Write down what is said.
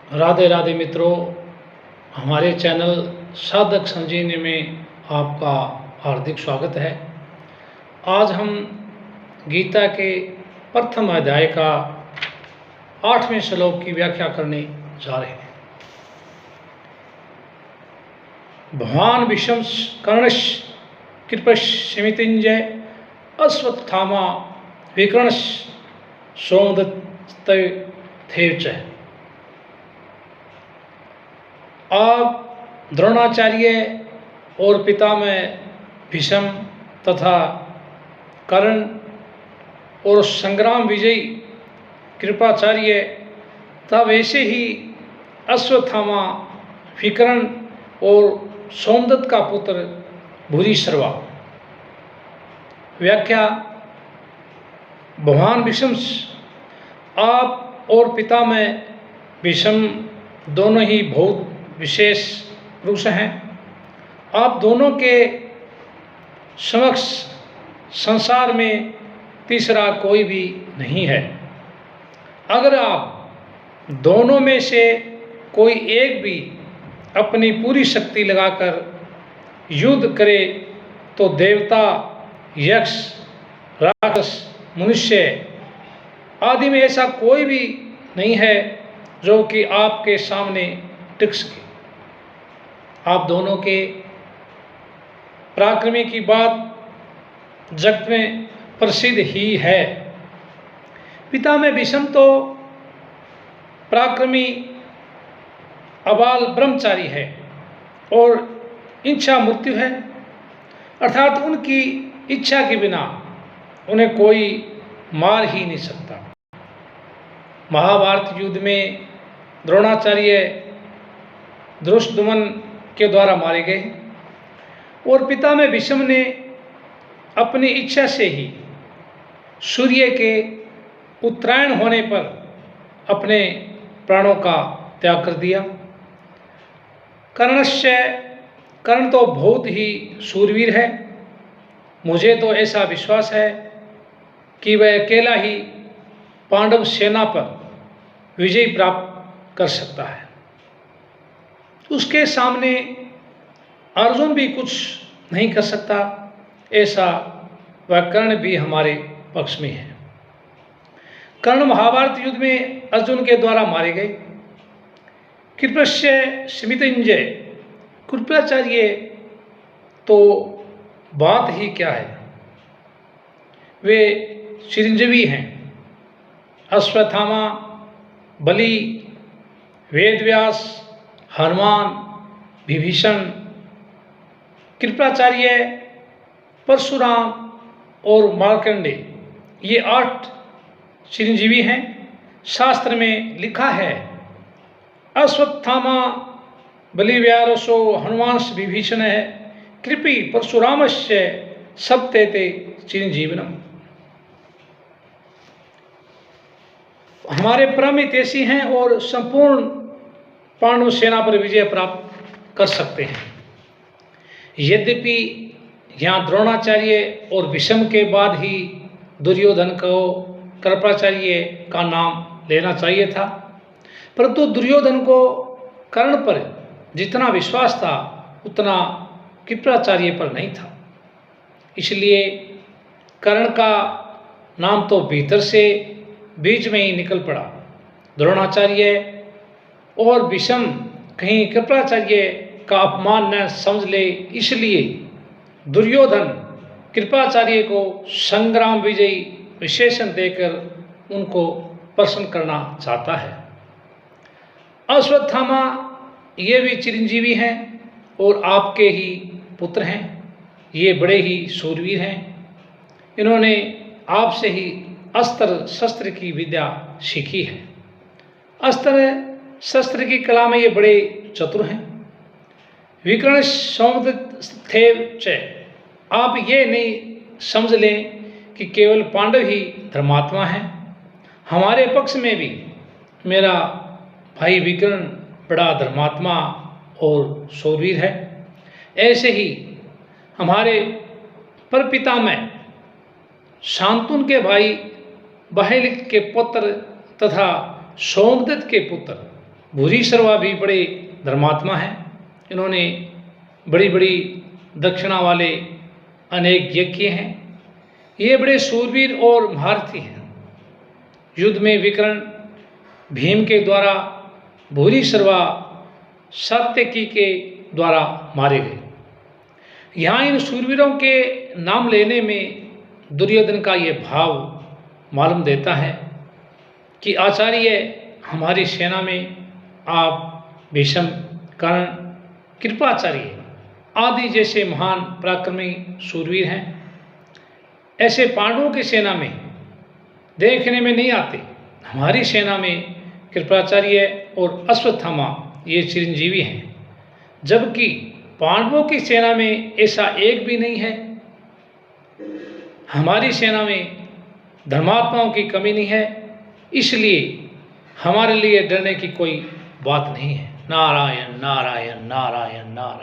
राधे राधे मित्रों, हमारे चैनल साधक संजीवनी में आपका हार्दिक स्वागत है। आज हम गीता के प्रथम अध्याय का 8वें श्लोक की व्याख्या करने जा रहे हैं। भवान विषम कर्णश कृपश समितिंजय अश्वत्थामा विकर्णश सोमदत्त च। आप द्रोणाचार्य और पितामह भीष्म तथा कर्ण और संग्राम विजयी कृपाचार्य तथा वैसे ही अश्वत्थामा विकर्ण और सोमदत्त का पुत्र भूरिश्रवा। व्याख्या: भगवान भीष्म, आप और पितामह भीष्म दोनों ही बहुत विशेष रूप से हैं। आप दोनों के समक्ष संसार में तीसरा कोई भी नहीं है। अगर आप दोनों में से कोई एक भी अपनी पूरी शक्ति लगाकर युद्ध करे तो देवता, यक्ष, राक्षस, मनुष्य आदि में ऐसा कोई भी नहीं है जो कि आपके सामने टिक सके। आप दोनों के पराक्रमी की बात जगत में प्रसिद्ध ही है। पितामह भीष्म तो पराक्रमी अबाल ब्रह्मचारी है और इच्छा मृत्यु है, अर्थात उनकी इच्छा के बिना उन्हें कोई मार ही नहीं सकता। महाभारत युद्ध में द्रोणाचार्य धृष्टद्युम्न के द्वारा मारे गए और पितामह भीष्म ने अपनी इच्छा से ही सूर्य के उत्तरायण होने पर अपने प्राणों का त्याग कर दिया। कर्ण तो बहुत ही शूरवीर है। मुझे तो ऐसा विश्वास है कि वह अकेला ही पांडव सेना पर विजय प्राप्त कर सकता है। उसके सामने अर्जुन भी कुछ नहीं कर सकता, ऐसा वह कर्ण भी हमारे पक्ष में है। कर्ण महाभारत युद्ध में अर्जुन के द्वारा मारे गए। कृपस्य समितिंजय, कृपाचार्य तो बात ही क्या है, वे चिरंजीवी हैं। अश्वत्थामा, बलि, वेदव्यास, हनुमान, विभीषण, कृपाचार्य, परशुराम और मार्कंडेय, ये 8 चिरंजीवी हैं। शास्त्र में लिखा है, अश्वत्थामा बलिव्यासो हनुमांश विभीषण है कृपि परशुरामस्य सप्तैते चिरंजीवनम। हमारे परम हितैषी हैं और संपूर्ण पांडव सेना पर विजय प्राप्त कर सकते हैं। यद्यपि यहाँ द्रोणाचार्य और भीष्म के बाद ही दुर्योधन को कृपाचार्य का नाम लेना चाहिए था, परंतु दुर्योधन को कर्ण पर जितना विश्वास था उतना कृपाचार्य पर नहीं था। इसलिए कर्ण का नाम तो भीतर से बीच में ही निकल पड़ा। द्रोणाचार्य और भीष्म कहीं कृपाचार्य का अपमान न समझ ले, इसलिए दुर्योधन कृपाचार्य को संग्राम विजयी विशेषण देकर उनको प्रसन्न करना चाहता है। अश्वत्थामा ये भी चिरंजीवी हैं और आपके ही पुत्र हैं। ये बड़े ही शूरवीर हैं। इन्होंने आपसे ही अस्त्र शस्त्र की विद्या सीखी है। अस्त्र शस्त्र की कला में ये बड़े चतुर हैं। विकर्ण सोमदत्त च, आप ये नहीं समझ लें कि केवल पांडव ही धर्मात्मा हैं। हमारे पक्ष में भी मेरा भाई विकर्ण बड़ा धर्मात्मा और शूरवीर है। ऐसे ही हमारे परपितामह शांतनु के भाई बहेलिक के पुत्र तथा सोमदत्त के पुत्र भूरिश्रवा भी बड़े धर्मात्मा हैं। इन्होंने बड़ी बड़ी दक्षिणा वाले अनेक यज्ञ किए हैं। ये बड़े शूरवीर और महारथी हैं। युद्ध में विकर्ण भीम के द्वारा, भूरिश्रवा सात्यकी के द्वारा मारे गए। यहाँ इन शूरवीरों के नाम लेने में दुर्योधन का ये भाव मालूम देता है कि आचार्य हमारी सेना में आप भीष्म, कर्ण, कृपाचार्य आदि जैसे महान पराक्रमी शूरवीर हैं। ऐसे पांडवों की सेना में देखने में नहीं आते। हमारी सेना में कृपाचार्य और अश्वत्थामा ये चिरंजीवी हैं, जबकि पांडवों की सेना में ऐसा एक भी नहीं है। हमारी सेना में धर्मात्माओं की कमी नहीं है, इसलिए हमारे लिए डरने की कोई बात नहीं है। नारायण नारायण नारायण नारायण।